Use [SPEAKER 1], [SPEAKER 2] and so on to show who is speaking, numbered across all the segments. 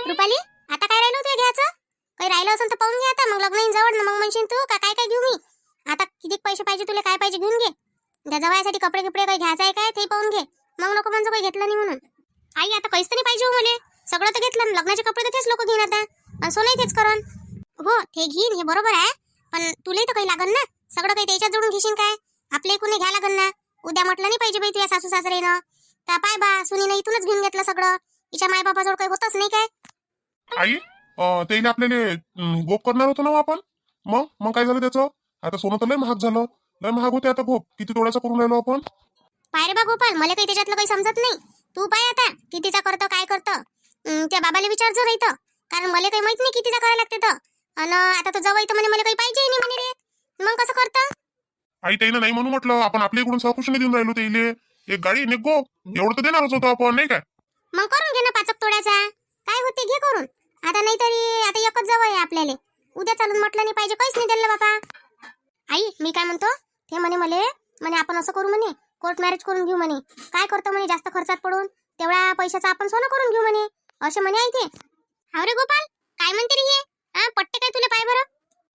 [SPEAKER 1] रुपाली, आता काय राहिलं होतं घ्यायचं? काही राहिलं असेल तर पाहून घे आता. मग लग्न येईन जवळ ना, मग म्हणशील तू का काय काय घेऊ मी. आता किती पैसे पाहिजे तुला, काय पाहिजे घेऊन घे. त्या जवळसाठी कपडे गिपडे काही घ्यायचं आहे काय ते पाहून घे. मग नको म्हणजे काही घेतलं नाही म्हणून. आई आता काहीच नाही पाहिजे हो मला. सगळं तर घेतलं. लग्नाचे कपडे तर तेच लोक घेईन आता. आणि सोनंही तेच करन. हो ते घेईन हे बरोबर आहे, पण तुलाही तर काही लागन ना. सगळं काही त्याच्यात जोडून घेशील काय? आपल्या इकडून घ्या लागन ना. उद्या म्हटलं नाही पाहिजे बाई तुझ्या सासू सासरेनं का पाय बा सुनीनं इथूनच घेऊन घेतलं सगळं. तिच्या मायबापाजवळ काही होतच नाही काय.
[SPEAKER 2] आई त्याला आपल्याला गोप करणार होतो ना आपण. मग काय झालं त्याचं? आता सोनं तर लय महाग झालं. लय महाग होते आता गोप. किती तोड्याचं करून राहिलो आपण.
[SPEAKER 1] पाय रे बा गोपाल, मला काही त्याच्यातलं काही समजत नाही. तू पाय आता कितीचा करतो काय करतो. त्या बाबाला विचार जर इथं, कारण मला काही माहित नाही कितीचा करायला लागते तर. आणि आता तर जवळ इथं म्हणे मला काही पाहिजे नाही म्हणे रे. मग कसं करतं?
[SPEAKER 2] आई त्यानं नाही म्हणून म्हटलं. आपण आपल्या इकडून सहकुशीने देऊन राहिलो त्याइले. एक गाडी एक गोप एवढं तर देणारच होतो आपण, नाही काय?
[SPEAKER 1] मग करून घे ना पाचक तोड्याचा. काय होते घे करून. आता नाही तरी आता एकच जवळ आहे आपल्याला. उद्या चालून म्हटलं नाही पाहिजे, काहीच नाही दिलं बाबा. आई मी काय म्हणतो, ते म्हणे आपण असं करू म्हणे, कोर्ट मॅरेज करून घेऊ म्हणे. काय करतो म्हणे जास्त खर्चात पडून, तेवढ्या पैशाचं आपण सोनं करून घेऊ म्हणे. असे म्हणे आई ते. हाव रे गोपाल, काय म्हणते रे हे? पट्टे काय तुला पाय बरं?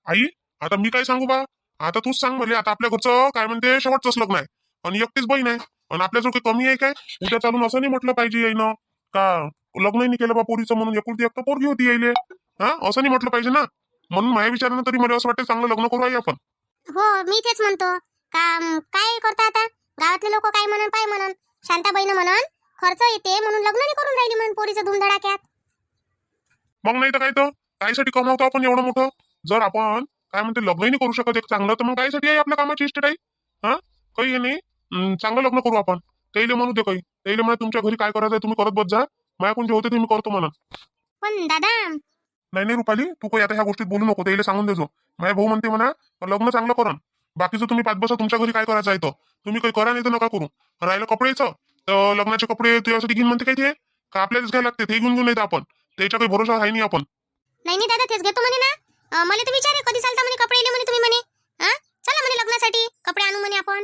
[SPEAKER 2] आई आता मी काय सांगू बा. आता तूच सांग मला. आता आपल्या घरचं काय म्हणते शेवटचंच लग्न आहे आणि एकटीच बहीण आहे. आणि आपल्याजवळ काही कमी आहे काय? उद्या चालून असं नाही म्हटलं पाहिजे यायनं का लग्नही नाही केलं बा पोरीचं म्हणून. एकुलती एक तर पोरगी होती यायले. असं नाही म्हटलं पाहिजे ना. म्हणून माझ्या विचारानं तरी मला असं वाटतं चांगलं लग्न करू आई आपण.
[SPEAKER 1] हो मी तेच म्हणतो का काय करता आता. गावातले लोक काय म्हणन पाय म्हणन, शांताबाईनं म्हणन खर्च येते म्हणून लग्न नाही करून राहिली म्हणून पोरीचं धुमधडाक्यात.
[SPEAKER 2] मग नाही तर काय तर कायसाठी कमावतो आपण एवढं मोठं. जर आपण काय म्हणते लग्नही नाही करू शकत एक चांगलं, तर मग कायसाठी आहे आपल्या कामाची इष्टेट आहे. काही हे नाही. चांगलं लग्न करू आपण. त्याला म्हणू दे काही. त्याला म्हणा तुमच्या घरी काय करायचं तुम्ही करत बस जा. माझ्याकडून जे होते ते मी करतो म्हणा.
[SPEAKER 1] पण दादा.
[SPEAKER 2] नाही रुपाली, तू काही आता ह्या गोष्टीत बोलू नको. त्याला सांगून देजो माझ्या भाऊ म्हणते म्हणा लग्न चांगलं करा. बाकीचं तुम्ही पाच बसा. तुमच्या घरी काय करायचं आहे तर तुम्ही काही करा, नाही तर नका करू. राहिलं कपडेचं तर लग्नाचे कपडे तुझ्यासाठी घेऊन म्हणते काय ते का आपल्यालाच घ्यायला लागते. ते घेऊन नाही आपण. त्याच्या काही भरोसा आहे नाही आपण.
[SPEAKER 1] नाही दादा तेच घेतो म्हणे ना. मला तर विचारे कधी चालता म्हणे कपडे इले म्हणे तुम्ही म्हणे. चला म्हणे लग्नासाठी कपडे आणू म्हणे आपण.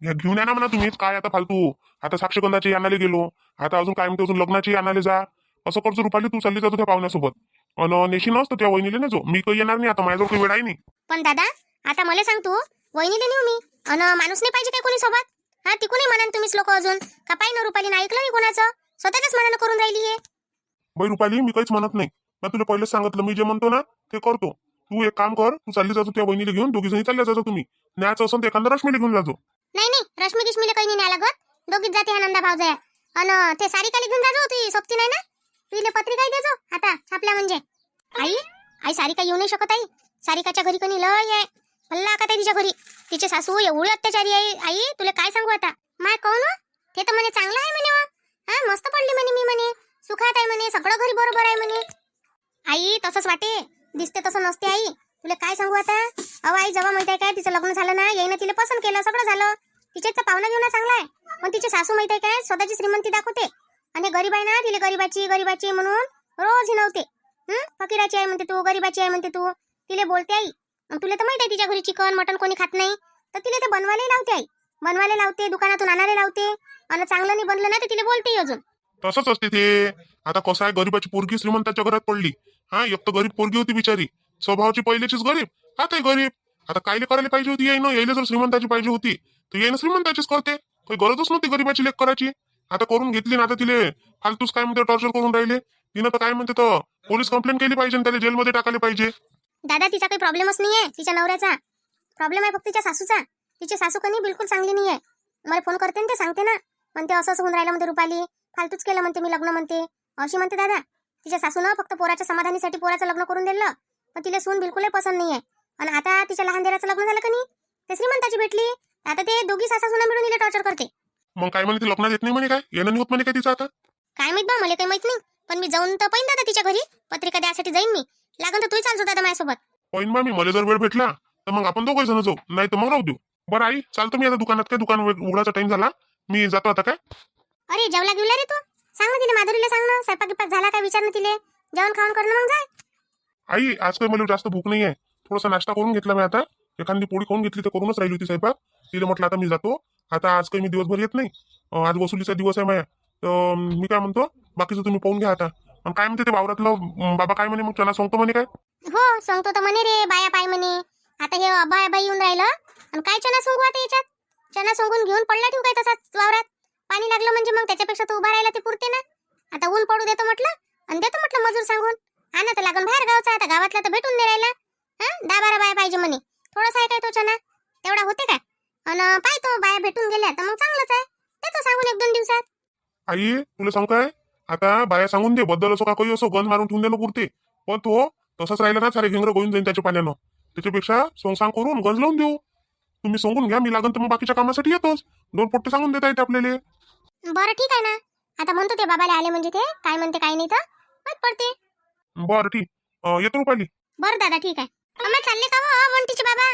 [SPEAKER 2] घेऊन या ना म्हणा तुम्हीच. काय आता फालतू. आता साक्षगंधाची आणायला गेलो. आता अजून काय म्हणते अजून लग्नाची आणायला जा. असं करतो रुपाली. तू चालली जातो त्या पाहुण्यासोबत आणि नेशी नसतं त्या वहिनीले ना जो. मी काही येणार नाही आता. माझ्याजवळ काही वेळ आहे नाही.
[SPEAKER 1] पण दादा आता मला सांग तू, वहिनीला नेऊ मी आणि माणूस नाही पाहिजे काय कोणी सोबत. तिकूनही म्हणान तुम्हीच लोक अजून का पाय ना रुपालीनं ऐकलं नाही कोणाचं. स्वतःच्याच मनानं करून राहिली हे.
[SPEAKER 2] बाई रुपाली मी काहीच म्हणत नाही. मी तुला पहिलेच सांगितलं मी जे म्हणतो ना ते करतो. तू एक काम कर. तू चालली जातो त्या वहिनीला घेऊन. दोघी जणी चालल्या जातो तुम्ही. न्यायचं असेल तर एखादा रश्मीला घेऊन जातो.
[SPEAKER 1] नाही रश्मी गिश्मीला काही नाही लागत. दोघीच जाते आनंदा भावजया. आणि ते सारिकाला घेऊन जाजो. ती सोबती नाही ना. तुला पत्रिका देजो आता छापल्या म्हणजे. आई सारिका येऊ नाही शकत आई. सारिकाच्या घरी कोणी लय आहे. भल्ला का तिच्या घरी. तिचे सासू एवढी अत्याचारी आहे आई. तुला काय सांगू आता. माय कोण ते तर म्हणे चांगलं आहे म्हणे. मस्त पडली म्हणे मी म्हणे. सुखात आहे म्हणे. सगळं घरी बरोबर आहे म्हणे. आई तसंच वाटे. दिसते तसं नसते आई. तुला काय सांगू आता. आई जेव्हा माहिती आहे काय तिचं लग्न झालं ना, येईन तिला पसंत केलं सगळं झालं. तिच्याच पाहुणा घेऊन चांगला आहे. पण तिची सासू माहिती आहे काय स्वतःची श्रीमंती दाखवते. आणि गरीब आहे ना, तिला गरीबाची म्हणून रोज हिनवते. फकीराची आहे म्हणते तू, गरीबाची आहे म्हणते तू. तिला बोलते आई. तुला तर माहिती आहे तिच्या घरी चिकन मटन कोणी खात नाही. तर तिला ते बनवायला लावते आई. बनवायला लावते, दुकानातून आणायला लावते. आणि चांगलं नाही बनलं ना तर तिला बोलते अजून.
[SPEAKER 2] तसंच असते ते. आता कसं आहे गरीबाची पोरगी श्रीमंताच्या घरात पडली. एक तर गरीब पोरगी होती बिचारी. स्वभावाची पहिल्याचीच गरीब. आताही गरीब. आता कायले करायला पाहिजे होती यायनं. यायला जर श्रीमंताची पाहिजे होती तर यायनं श्रीमंताचीच करते. काही गरजच नव्हती गरीबाची लेख करायची. आता करून घेतली ना. आता तिले फालतूच काय म्हणते टॉर्चर करून राहिले. तिनं तर काय म्हणते तर पोलीस कंप्लेंट केली पाहिजे. त्याला जेलमध्ये टाकायला पाहिजे.
[SPEAKER 1] दादा तिचा काही प्रॉब्लेमच नाहीये. तिच्या नवऱ्याचा प्रॉब्लेम आहे फक्त तिच्या सासूचा. तिची सासू कधी बिलकुल चांगली नाहीये. मला फोन करते ना ते सांगते ना. म्हणते असं होऊन राहिलं म्हणते रुपाली. फालतूच केलं म्हणते मी लग्न म्हणते. अशी म्हणते दादा. तिच्या सासूनं फक्त पोराच्या समाधानीसाठी पोराचं लग्न करून दिलं. पण तिला सून बिलकुलही पसंत नाहीये. आणि आता तिच्या लहान देराचं लग्न झालं का नाही ते श्रीमंताची भेटली. आता ते दोघी सासा सुना मिळून तिला टॉर्चर करते.
[SPEAKER 2] मग काय म्हणे ती लग्नात येत नाही म्हणे. काय येणं नाही होत म्हणे काय तिचं आता.
[SPEAKER 1] काय माहित बा मला काही माहित नाही. पण मी जाऊन तर पाहिन दादा तिच्या घरी. पत्रिका द्यासाठी जाईन मी. लागन तर तूही चालतो दादा माझ्यासोबत.
[SPEAKER 2] पहिन बा मी. मला जर वेळ भेटला तर मग आपण दोघं जण जाऊ. नाही तर मग राहू देऊ. बरं आई चालतो मी आता दुकानात. काय दुकान उघडायचा टाइम झाला. मी जातो आता. काय
[SPEAKER 1] अरे जेवला गिवला रे तू. सांग ना तिला माधुरीला सांग ना. स्वयंपाक गिपाक झाला काय विचार ना तिले. जेवण खाऊन करणं मग जाय.
[SPEAKER 2] आई आज काही मला जास्त भूक नाही आहे. थोडासा नाश्ता करून घेतला मी आता. एखादी पोळी खाऊन घेतली तर करूनच राहिली होती स्वयंपाक. तिला म्हटलं आता मी जातो. आता आज काही मी दिवसभर येत नाही. आज वसुलीचा दिवस आहे माझ्या. तर मी काय म्हणतो बाकीचं तुम्ही पाहून घ्या आता. आणि काय म्हणते ते वावरातलं बाबा काय म्हणे मग चना सांगतो म्हणे काय?
[SPEAKER 1] हो सांगतो तर म्हणे रे बाया पाय म्हणे. आता हे अबाय बाई येऊन राहिलं आणि काय चना सोंगू आता याच्यात. चना सोंगून घेऊन पडला ठेवू काय तसाच वावरात. पाणी लागलं म्हणजे मग त्याच्यापेक्षा तो उभा राहिला ते पुरते ना. आता ऊन पडू देतो म्हटलं आणि देतो म्हटलं मजूर सांगून. आणा तर लागून बाहेर गावचा, आता गावातला तर भेटून नाही राहिला. 10-12 बाया पाहिजे म्हणे. थोडासा आहे काय तो चना, तेवढा होते काय? आणि पाय तो बाया भेटून गेल्या तर मग चांगलंच आहे. देतो सांगून 1-2 दिवसात.
[SPEAKER 2] आई तुला सांगू काय, आता बाया सांगून दे बद्दल असो का काही असो गंज मारून ठेवून दे ना पुरते. पण तो तसंच राहिला ना सारे घेंगर गोळून जाईन त्याच्या पाण्यानं. त्याच्यापेक्षा सोंग करून गंज लावून देऊ. तुम्ही सांगून घ्या, मी लागन तर मग बाकीच्या कामासाठी येतोच. 2 पोट्टे सांगून देता येते आपल्याला.
[SPEAKER 1] बरं ठीक आहे ना. आता म्हणतो ते बाबाला आले म्हणजे ते काय म्हणते काय नाही तर माहित पडते.
[SPEAKER 2] बरं ठीक, येतो रुपाली.
[SPEAKER 1] बरं दादा ठीक आहे. अम्मा चालले का हो बंटीचे बाबा?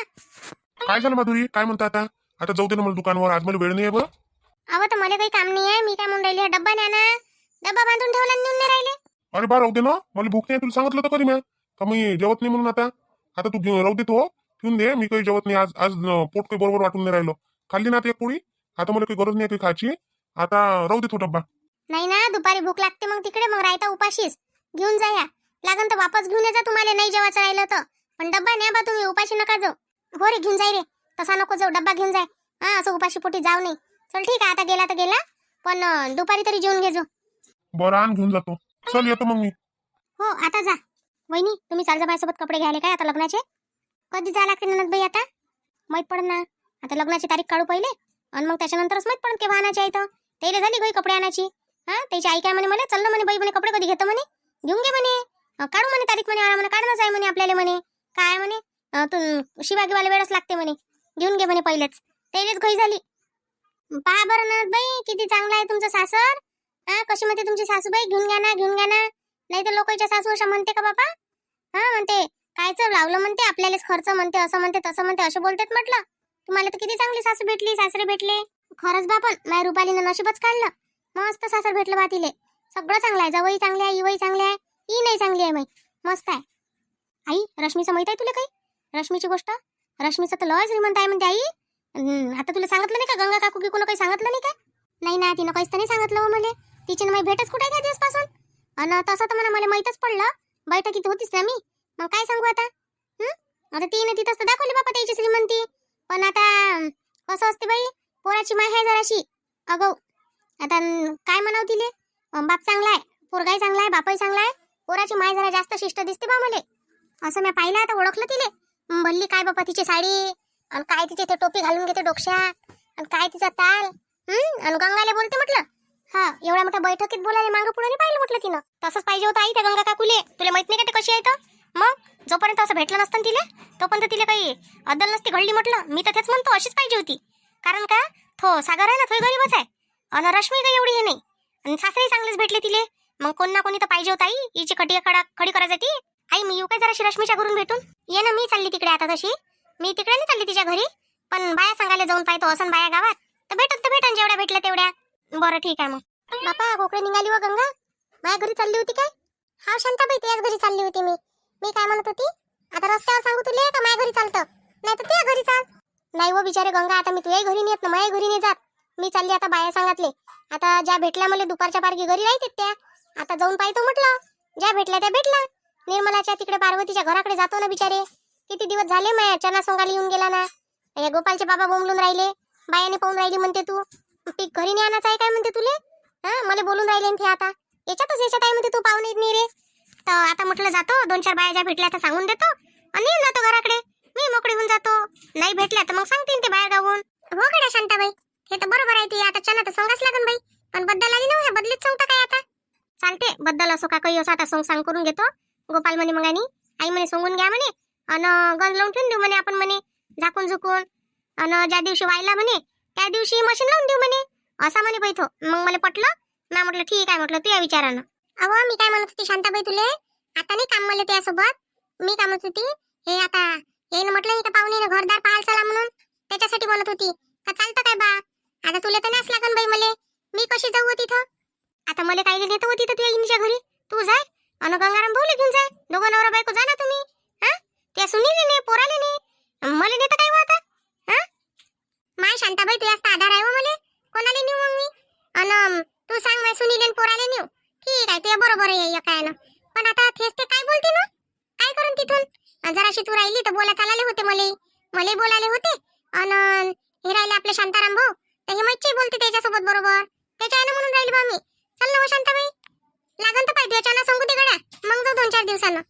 [SPEAKER 2] काय झालं माधुरी, काय म्हणता आता? आता जाऊ दे ना मला दुकानावर, आज मला वेळ नाही आहे बरं.
[SPEAKER 1] अहो तर मला काही काम नाही आहे. मी काय म्हणून राहिली, डब्बा न्या ना. डब्बा बांधून ठेवला आणि नेऊन नाही राहिले.
[SPEAKER 2] अरे बा राहू दे ना, मला भूक नाही. तुला सांगितलं तर कधी मी का मी जेवत नाही म्हणून. आता तू राहू दे तो ठेवून दे. मी काही जेवत नाही आज. आज पोट काही बरोबर वाटून नाही राहिलो. खाल्ली ना आता एक पोळी, आता मला काही गरज नाही काही खायची. आता राहू दे तो डब्बा.
[SPEAKER 1] नाही ना, दुपारी भूक लागते मग तिकडे, मग रायता उपाशीच घेऊन जा. या लागन तर वापस घेऊन जा तुम्हाला नाही जेवायचं राहिलं तर. पण डब्बा न्या बा तुम्ही, उपाशी नका जाऊ. हो रे घेऊन जाय रे, तसा नको जाऊ, डब्बा घेऊन जाय. असं उपाशी पोटी जाऊ नाही. चल ठीक आहे, आता गेला तर गेला, पण दुपारी तरी जेवून घे जो.
[SPEAKER 2] बरं आण घेऊन जातो. चल येतो मग मी.
[SPEAKER 1] हो आता जा. वहिनी तुम्ही चालजा माझ्यासोबत कपडे घ्यायला काय आता लग्नाचे. कधी जा लागते ननद बाई आता माहित पडत ना. आता लग्नाची तारीख काढू पहिले आणि मग त्याच्यानंतरच माहित पडत केव्हा आणायची आहे. तर त्याला झाली गई कपडे आणायची. त्याची आई काय म्हणे, मला चाललं म्हणे बाई म्हणे कपडे कधी घेतो म्हणे, घेऊन घे म्हणे, काढू म्हणे तारीख म्हणे, आरामाने काढणंच आहे म्हणे आपल्याला म्हणे. काय म्हणे तू शिवागीवाला वेळच लागते म्हणे, घेऊन घे म्हणे पहिलेच. त्यालाच घई झाली. पहा बरं ननद बाई किती चांगला आहे तुमचं सासर. कशी म्हणते तुमची सासूबाई, घेऊन घ्या ना घेऊन घ्या ना. नाही तर लोकांच्या सासू अशा म्हणते का बाबा. म्हणते कायचं लावलं म्हणते आपल्यालाच खर्च म्हणते, असं म्हणते तसं म्हणते, असे बोलतात म्हटलं. तुम्हाला तर किती चांगली सासू भेटली, सासरे भेटले. खरंच बा, पण माझ्या रुपालीनं नशीबच काढलं. मस्त सासर भेटलं बा तिले. सगळं चांगलं आहे, जावई चांगले आहे, इवई चांगले आहे, ही नाही चांगली आहे माई, मस्त आहे. आई रश्मीचं माहित आहे तुला काही? रश्मीची गोष्ट, रश्मीचं तर लय श्रीमंत आहे म्हणते आई. आता तुला सांगितलं नाही का गंगा काकू की कोणा काही सांगितलं नाही का? नाही ना, तिनं काहीच तर नाही सांगितलं हो मला. तिची माई भेटच कुठे त्या दिवसपासून. आणि तसं तर मला माहीतच पडलं, बैठकीत होतीच ना मी. मग काय सांगू आता. आता तिने तिथंच तर दाखवली बापा त्याची श्रीमंती. पण आता कसं असते बाई, पोराची माय आहे जराशी अगो. आता काय म्हणावं तिले, बाप चांगला आहे, पोरगाही चांगला आहे, बापही चांगला आहे, पोराची माय जरा जास्त शिष्ट दिसते बा मले. असं मी पाहिलं, आता ओळखलं तिले. भल्ली काय बापा तिची साडी, आणि काय तिचे ते टोपी घालून घेते डोक्यात, आणि काय तिचा ताल. आणि गंगाला बोलते म्हटलं. एवढ्या मोठ्या बैठकीत बोलायला मागं पुढे नाही पाहिलं म्हटलं तिनं. तसंच पाहिजे होतं आई त्या गंगा काकुले. तुला माहित नाही का ते कशी आहे तर. मग जोपर्यंत असं भेटलं नसतं तिले तोपर्यंत तिला काही अद्दल नसती घडली म्हटलं. मी तर तेच म्हणतो अशीच पाहिजे होती. कारण का थो सागर आहे ना, थोडी गरीबच आहे. आणि रश्मी काही एवढी हे नाही, आणि सासरे चांगलेच भेटले तिले. मग कोण ना कोणी तर पाहिजे होता आई, हिची खडी करायची. आई मी येऊ काय जराशी रश्मीच्या घरून भेटून? ये ना, मी चालली तिकडे आता. तशी मी तिकडे नाही चालली तिच्या घरी, पण बाया सांगायला जाऊन पाहतो असं बाया गावात तर भेटन जेवढ्या भेटल्या तेवढ्या. बरं ठीक आहे. मग बापा कोकडे निघाली व गंगा, माझ्या घरी चालली होती काय? हा शांताबाई, त्याच घरी चालली होती मी काय म्हणत होती, आता रस्त्यावर सांगू तुले का माझ्या घरी चालतं, नाही तर तुझ्या घरी चाल. नाही व बिचारे गंगा, आता मी तुझ्याही घरी नाही येत ना, माझ्या घरी नाही जात. मी चालली आता बाया सांगितले. आता ज्या भेटल्या मला दुपारच्या पारगी घरी राहतात त्या. आता जाऊन पाहतो म्हटलं, ज्या भेटल्या त्या भेटल्या. निर्मलाच्या तिकडे पार्वतीच्या घराकडे जातो ना बिचारे. किती दिवस झाले माझ्या चना सोंगाला येऊन गेला ना. या गोपालचे बाबा बोंबलून राहिले, बायाने पाहून राहिली म्हणते तू पीक घरी नाही आणायचं आहे काय म्हणते तुले. मला बोलून राहिले ते आता याच्यात आहे म्हणते तू पाहून येत नाही रे. तर आता म्हटलं जातो, 2-4 बाया ज्या भेटल्या तर सांगून देतो आणि येऊन जातो घराकडे. मी मोकळी होऊन जातो, नाही भेटल्या तर मग सांगतील ते बाया गावून. हो गड्या शांताबाई, हे तर बरोबर आहे. ती आता चना तर सोंगाच लागन बाई. पण बद्दल आली ना, बदलीत सांगता काय आता. चालते, बद्दल असो का काही असो, आता सांग करून घेतो. गोपाल म्हणे मग आई म्हणे सोंगून घ्या म्हणे, आणि गंज लावून ठेवून देऊ म्हणे आपण म्हणे, झाकून झुकून. आणि ज्या दिवशी वायला म्हणे त्या दिवशी मशीन लावून देऊ म्हणे, असा म्हणे बैठो. मग मला पटलं ना, म्हटलं ठीक आहे म्हटलं तुझ्या विचारानं. अहो मी काय म्हणत होती शांताबाई तुले, आता नाही काम मला त्यासोबत. मी काय म्हणत होती, हे आता हे म्हटलं का पाहुणे घरदार पाहायला चला म्हणून, त्याच्यासाठी म्हणत होती का चालतं काय बा. आता तुला तर नाच लागन बाई मले, मी कशी जाऊ तिथं. आता मला काही नेतो होती तर तुझ्या इनीच्या घरी तू जाय, आणि गंगाराम भाऊले घेऊन जाय. दोघं नवरा बायको जा ना तुम्ही. त्या सुनीले ने पोराले ने, मला नेतं काय आता. माय शांताबाई तू जास्त आधार आहे हो मले, कोणाला नेऊ मग मी. अन तू सांग, माय सुनीले पोराले नेऊ. ठीक आहे आहे ते बरोबर आहे काय ना. पण आता तेच ते काय बोलते ना, काय करून तिथून जराशी तू राहिली तर बोला चालाले होते मले बोलायले होते. अन हे राहिले आपले शांताराम भाऊ, तर हे मच्छी बोलते त्याच्यासोबत बरोबर. त्याच्या आईनं म्हणून राहिली बा मी. चल ना हो शांताबाई, लागन तर पाहिजे अचानक सांगू दे गड्या, मग जाऊ 2-4 दिवसानं.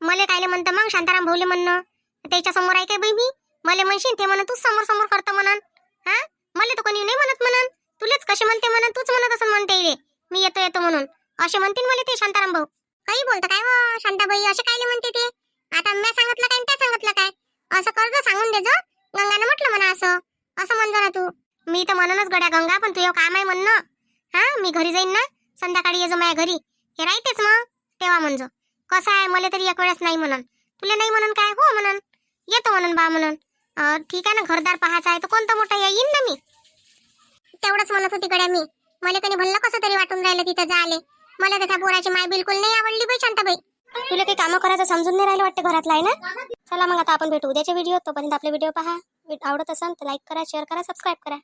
[SPEAKER 1] मले कायले म्हणतं मग शांताराम भाऊले म्हणणं, त्याच्या समोर आहे काय बाई मी? मले म्हणशील ते म्हणून तूच समोर समोर करतं म्हणून. हा, मला तर कोणी नाही म्हणत म्हणून, तुलेच कसे म्हणते म्हणून, तूच म्हणत असं म्हणते इले मी येतो येतो म्हणून. असे म्हणतील मला ते शांताराम भाऊ. काही बोलतं काय व शांताबाई, असे कायले म्हणते ते? आता मी सांगितलं काय त्या सांगितलं काय? असं कर्ज सांगून देजो, गंगानं म्हटलं म्हणा असं असं म्हण जरा तू. मी तर म्हणूनच गड्या गंगा, पण तुझं काम आहे म्हणणं. हा, मी घरी जाईन ना, संध्याकाळी ये जो माझ्या घरी, हे राहतेच मग तेव्हा म्हणजो. कसं आहे, मला तरी एक वेळेस नाही म्हणून, तुला नाही म्हणून काय हो म्हणून, येतो म्हणून बा म्हणून. ठीक आहे ना, घरदार पाहायचा आहे तर कोणतं मोठं येईन ना मी. तेवढंच म्हणत होती गड्या मी. मला कधी भल्ला कसं तरी वाटून राहिलं तिथं जाले. मला तर त्या पोराची माय बिलकुल नाही आवडली बाई शांताबाई. तुला काही कामं करायचं समजून नाही राहिलं वाटतं घरातलं आहे ना. चला मग आता आपण भेटू उद्याच्या व्हिडिओ. तोपर्यंत आपले व्हिडिओ पहा. आवडत असेल तर लाईक करा, शेअर करा, सबस्क्राईब करा.